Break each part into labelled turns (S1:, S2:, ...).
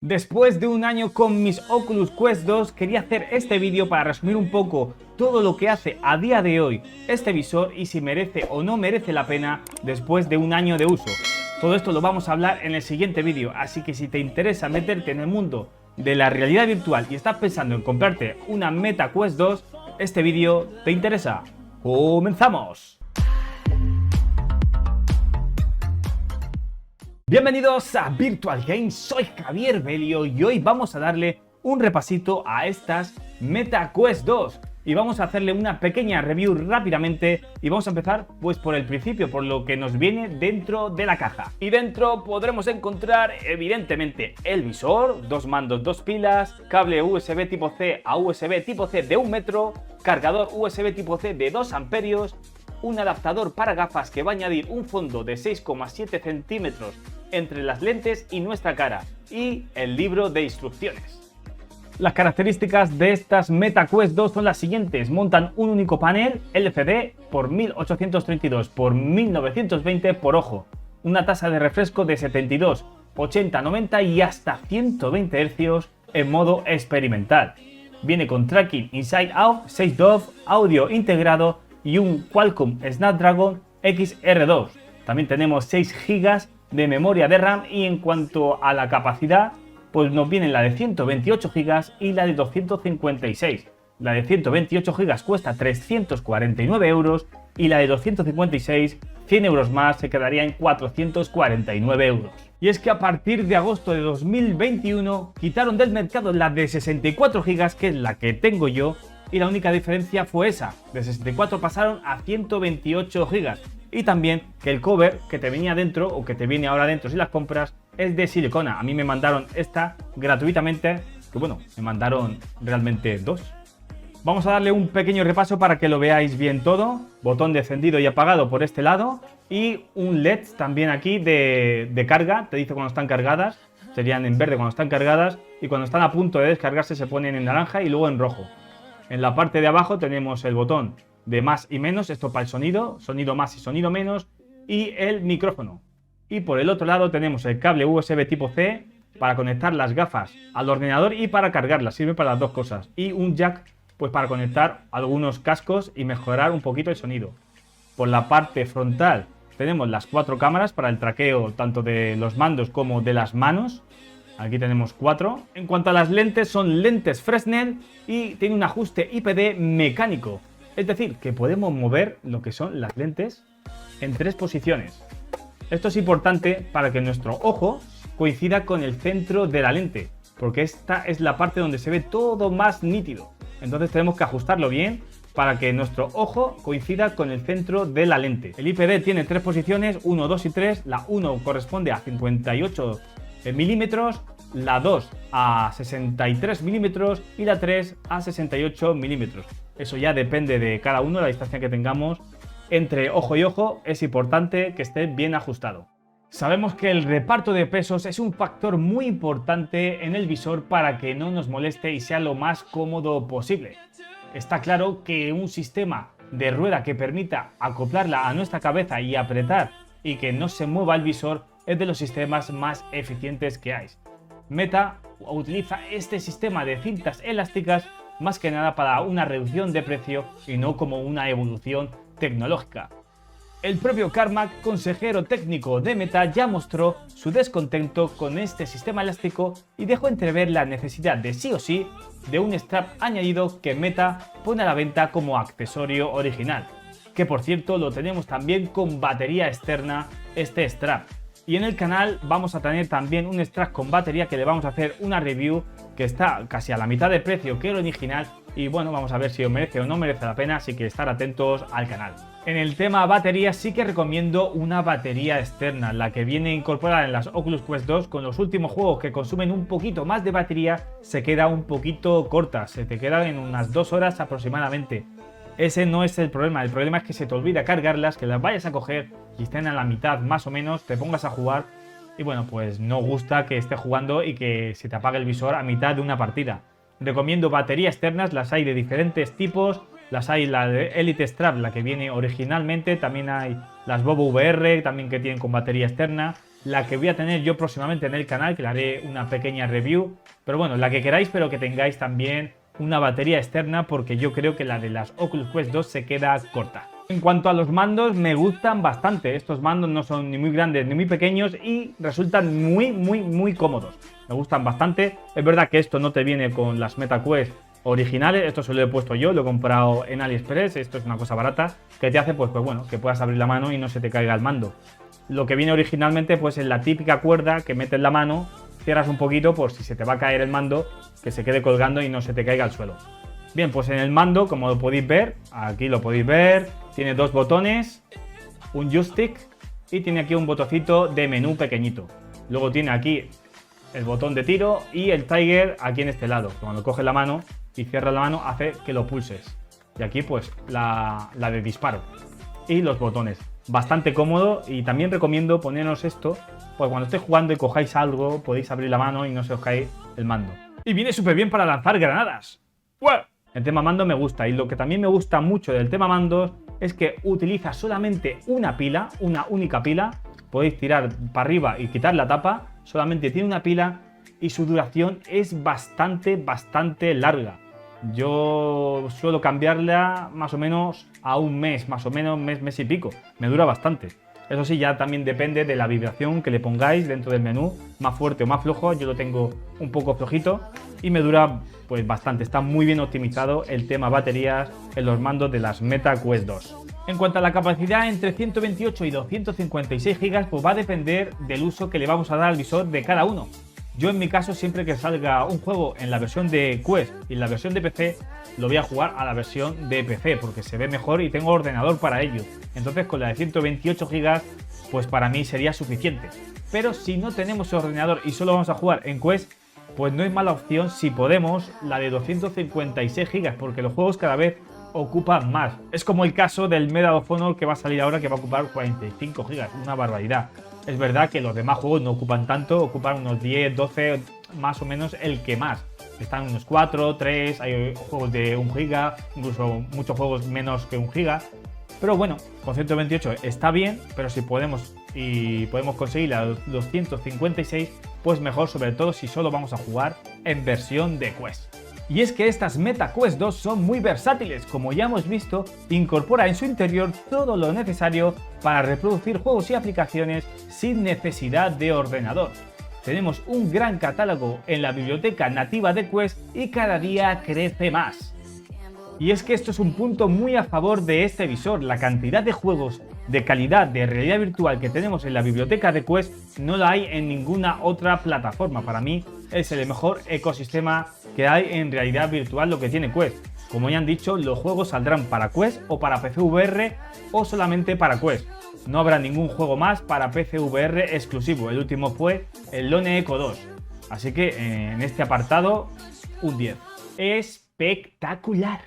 S1: Después de un año con mis Oculus Quest 2, quería hacer este vídeo para resumir un poco todo lo que hace a día de hoy este visor y si merece o no merece la pena después de un año de uso. Todo esto lo vamos a hablar en el siguiente vídeo, así que si te interesa meterte en el mundo de la realidad virtual y estás pensando en comprarte una Meta Quest 2, este vídeo te interesa. ¡Comenzamos! Bienvenidos a Virtual Games, soy Javier Belio y hoy vamos a darle un repasito a estas Meta Quest 2 y vamos a hacerle una pequeña review rápidamente y vamos a empezar pues por el principio, por lo que nos viene dentro de la caja. Y dentro podremos encontrar evidentemente el visor, dos mandos, dos pilas, cable USB tipo C a USB tipo C de 1 metro, cargador USB tipo C de 2 amperios, un adaptador para gafas que va a añadir un fondo de 6,7 centímetros entre las lentes y nuestra cara, y el libro de instrucciones. Las características de estas Meta Quest 2 son las siguientes: montan un único panel LCD por 1832 x 1920 por ojo, una tasa de refresco de 72, 80, 90 y hasta 120 Hz en modo experimental. Viene con tracking inside out, 6 DOF, audio integrado y un Qualcomm Snapdragon XR2. También tenemos 6 GB de memoria de RAM y en cuanto a la capacidad, pues nos viene la de 128 GB y la de 256. La de 128 GB cuesta 349 euros y la de 256, 100 euros más, se quedaría en 449 euros. Y es que a partir de agosto de 2021 quitaron del mercado la de 64 GB, que es la que tengo yo, y la única diferencia fue esa, de 64 pasaron a 128 GB. Y también que el cover que te venía dentro, o que te viene ahora dentro si las compras, es de silicona. A mí me mandaron esta gratuitamente, que bueno, me mandaron realmente dos. Vamos a darle un pequeño repaso para que lo veáis bien todo. Botón de encendido y apagado por este lado, y un LED también aquí de carga, te dice cuando están cargadas, serían en verde cuando están cargadas, y cuando están a punto de descargarse se ponen en naranja y luego en rojo. En la parte de abajo tenemos el botón de más y menos, esto para el sonido, sonido más y sonido menos, y el micrófono. Y por el otro lado tenemos el cable USB tipo C para conectar las gafas al ordenador y para cargarlas, sirve para las dos cosas. Y un jack pues para conectar algunos cascos y mejorar un poquito el sonido. Por la parte frontal tenemos las 4 cámaras para el traqueo tanto de los mandos como de las manos. Aquí tenemos 4. En cuanto a las lentes, son lentes Fresnel y tiene un ajuste IPD mecánico. Es decir, que podemos mover lo que son las lentes en 3 posiciones. Esto es importante para que nuestro ojo coincida con el centro de la lente, porque esta es la parte donde se ve todo más nítido. Entonces tenemos que ajustarlo bien para que nuestro ojo coincida con el centro de la lente. El IPD tiene 3 posiciones, 1, 2 y 3. La 1 corresponde a 58 milímetros, la 2 a 63 milímetros y la 3 a 68 milímetros. Eso ya depende de cada uno, la distancia que tengamos entre ojo y ojo, es importante que esté bien ajustado. Sabemos que el reparto de pesos es un factor muy importante en el visor para que no nos moleste y sea lo más cómodo posible. Está claro que un sistema de rueda que permita acoplarla a nuestra cabeza y apretar y que no se mueva el visor es de los sistemas más eficientes que hay. Meta utiliza este sistema de cintas elásticas más que nada para una reducción de precio y no como una evolución tecnológica. El propio Carmack, consejero técnico de Meta, ya mostró su descontento con este sistema elástico y dejó entrever la necesidad de sí o sí de un strap añadido que Meta pone a la venta como accesorio original, que por cierto lo tenemos también con batería externa este strap. Y en el canal vamos a tener también un strap con batería que le vamos a hacer una review que está casi a la mitad de precio que el original y bueno, vamos a ver si os merece o no merece la pena, así que estar atentos al canal. En el tema batería sí que recomiendo una batería externa, la que viene incorporada en las Oculus Quest 2. Con los últimos juegos que consumen un poquito más de batería se queda un poquito corta, se te queda en unas 2 horas aproximadamente. Ese no es el problema es que se te olvida cargarlas, que las vayas a coger y estén a la mitad más o menos, te pongas a jugar y bueno, pues no gusta que esté jugando y que se te apague el visor a mitad de una partida. Recomiendo baterías externas, las hay de diferentes tipos, las hay la de Elite Strap, la que viene originalmente, también hay las Bobo VR, también que tienen con batería externa, la que voy a tener yo próximamente en el canal, que le haré una pequeña review. Pero bueno, la que queráis, pero que tengáis también una batería externa, porque yo creo que la de las Oculus Quest 2 se queda corta. En cuanto a los mandos, me gustan bastante. Estos mandos no son ni muy grandes ni muy pequeños y resultan muy cómodos. Me gustan bastante. Es verdad que esto no te viene con las MetaQuest originales. Esto se lo he puesto yo, lo he comprado en AliExpress. Esto es una cosa barata que te hace pues bueno, que puedas abrir la mano y no se te caiga el mando. Lo que viene originalmente pues es la típica cuerda que metes la mano, cierras un poquito por si se te va a caer el mando, que se quede colgando y no se te caiga al suelo. Bien, pues en el mando, como lo podéis ver, aquí lo podéis ver, tiene dos botones, un joystick y tiene aquí un botoncito de menú pequeñito. Luego tiene aquí el botón de tiro y el Tiger aquí en este lado. Cuando coges la mano y cierras la mano hace que lo pulses. Y aquí pues la de disparo y los botones. Bastante cómodo y también recomiendo ponernos esto, pues cuando estéis jugando y cojáis algo podéis abrir la mano y no se os cae el mando. Y viene súper bien para lanzar granadas. ¡Wow! El tema mando me gusta, y lo que también me gusta mucho del tema mandos es que utiliza solamente una pila, una única pila. Podéis tirar para arriba y quitar la tapa, solamente tiene una pila y su duración es bastante larga. Yo suelo cambiarla más o menos a un mes, más o menos mes y pico. Me dura bastante. Eso sí, ya también depende de la vibración que le pongáis dentro del menú, más fuerte o más flojo. Yo lo tengo un poco flojito y me dura pues bastante. Está muy bien optimizado el tema baterías en los mandos de las MetaQuest 2. En cuanto a la capacidad, entre 128 y 256 GB, pues va a depender del uso que le vamos a dar al visor de cada uno. Yo en mi caso, siempre que salga un juego en la versión de Quest y en la versión de PC, lo voy a jugar a la versión de PC porque se ve mejor y tengo ordenador para ello. Entonces con la de 128 GB, pues para mí sería suficiente. Pero si no tenemos ordenador y solo vamos a jugar en Quest, pues no es mala opción si podemos la de 256 GB, porque los juegos cada vez ocupan más. Es como el caso del Medal of Honor que va a salir ahora, que va a ocupar 45 GB, una barbaridad. Es verdad que los demás juegos no ocupan tanto, ocupan unos 10, 12, más o menos el que más. Están unos 4, 3, hay juegos de 1 GB, incluso muchos juegos menos que 1 GB. Pero bueno, con 128 está bien, pero si podemos conseguir la 256, pues mejor, sobre todo si solo vamos a jugar en versión de Quest. Y es que estas MetaQuest 2 son muy versátiles, como ya hemos visto, incorpora en su interior todo lo necesario para reproducir juegos y aplicaciones sin necesidad de ordenador. Tenemos un gran catálogo en la biblioteca nativa de Quest y cada día crece más. Y es que esto es un punto muy a favor de este visor. La cantidad de juegos de calidad de realidad virtual que tenemos en la biblioteca de Quest no la hay en ninguna otra plataforma. Para mí es el mejor ecosistema que hay en realidad virtual lo que tiene Quest. Como ya han dicho, los juegos saldrán para Quest o para PC VR o solamente para Quest. No habrá ningún juego más para PC VR exclusivo. El último fue el Lone Echo 2. Así que en este apartado, un 10. Espectacular.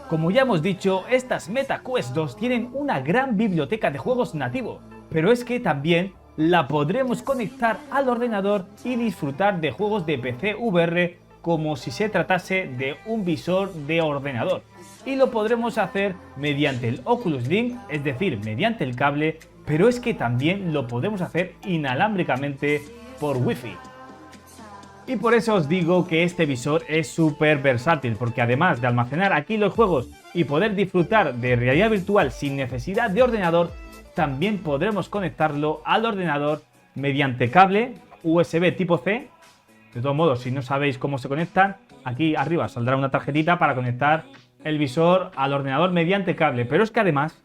S1: Como ya hemos dicho, estas MetaQuest 2 tienen una gran biblioteca de juegos nativos, pero es que también la podremos conectar al ordenador y disfrutar de juegos de PC VR como si se tratase de un visor de ordenador. Y lo podremos hacer mediante el Oculus Link, es decir, mediante el cable, pero es que también lo podemos hacer inalámbricamente por Wi-Fi. Y por eso os digo que este visor es súper versátil, porque además de almacenar aquí los juegos y poder disfrutar de realidad virtual sin necesidad de ordenador, también podremos conectarlo al ordenador mediante cable USB tipo C. De todos modos, si no sabéis cómo se conectan, aquí arriba saldrá una tarjetita para conectar el visor al ordenador mediante cable. Pero es que además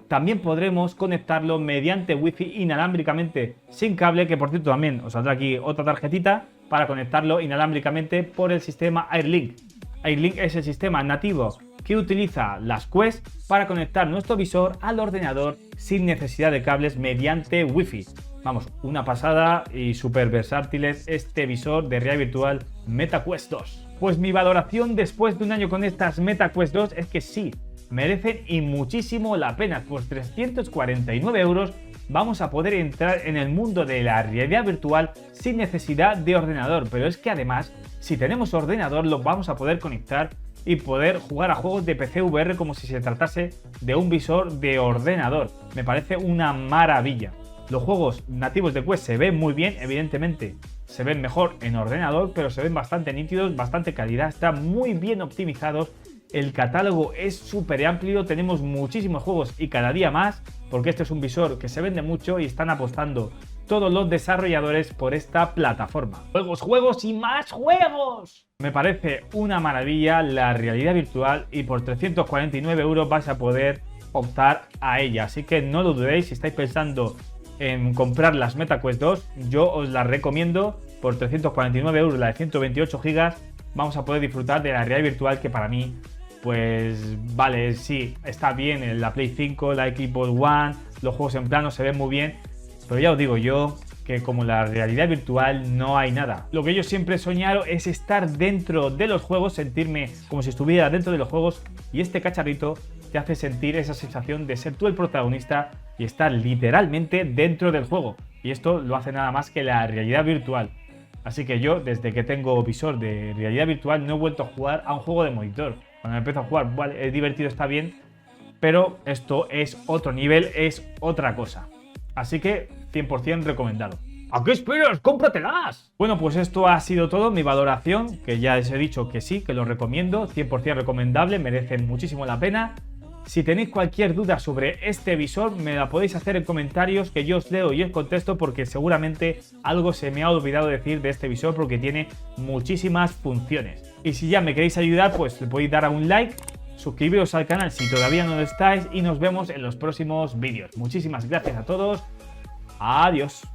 S1: también podremos conectarlo mediante Wi-Fi inalámbricamente sin cable, que por cierto también os saldrá aquí otra tarjetita para conectarlo inalámbricamente por el sistema Airlink. Airlink es el sistema nativo que utiliza las Quest para conectar nuestro visor al ordenador sin necesidad de cables mediante Wi-Fi. Vamos, una pasada y súper versátiles este visor de realidad virtual MetaQuest 2. Pues mi valoración después de un año con estas MetaQuest 2 es que sí, merecen y muchísimo la pena. Por 349 € vamos a poder entrar en el mundo de la realidad virtual sin necesidad de ordenador. Pero es que además, si tenemos ordenador, lo vamos a poder conectar y poder jugar a juegos de PC VR como si se tratase de un visor de ordenador. Me parece una maravilla. Los juegos nativos de Quest se ven muy bien, evidentemente se ven mejor en ordenador, pero se ven bastante nítidos, bastante calidad, están muy bien optimizados. El catálogo es súper amplio, tenemos muchísimos juegos y cada día más, porque este es un visor que se vende mucho y están apostando todos los desarrolladores por esta plataforma. Juegos, juegos y más juegos. Me parece una maravilla la realidad virtual y por 349 € vais a poder optar a ella. Así que no lo dudéis, si estáis pensando en comprar las MetaQuest 2, yo os las recomiendo. Por 349 € la de 128 GB vamos a poder disfrutar de la realidad virtual, que para mí, pues vale, sí, está bien en la Play 5, la Xbox One, los juegos en plano se ven muy bien, pero ya os digo yo que como la realidad virtual no hay nada. Lo que yo siempre he soñado es estar dentro de los juegos, sentirme como si estuviera dentro de los juegos, y este cacharrito te hace sentir esa sensación de ser tú el protagonista y estar literalmente dentro del juego. Y esto lo hace nada más que la realidad virtual. Así que yo, desde que tengo visor de realidad virtual, no he vuelto a jugar a un juego de monitor. Cuando empiezo a jugar, vale, es divertido, está bien, pero esto es otro nivel, es otra cosa. Así que 100% recomendado. ¿A qué esperas? ¡Cómpratelas! Bueno, pues esto ha sido todo, mi valoración, que ya os he dicho que sí, que lo recomiendo, 100% recomendable, merecen muchísimo la pena. Si tenéis cualquier duda sobre este visor, me la podéis hacer en comentarios, que yo os leo y os contesto, porque seguramente algo se me ha olvidado decir de este visor, porque tiene muchísimas funciones. Y si ya me queréis ayudar, pues le podéis dar a un like, suscribiros al canal si todavía no lo estáis, y nos vemos en los próximos vídeos. Muchísimas gracias a todos. Adiós.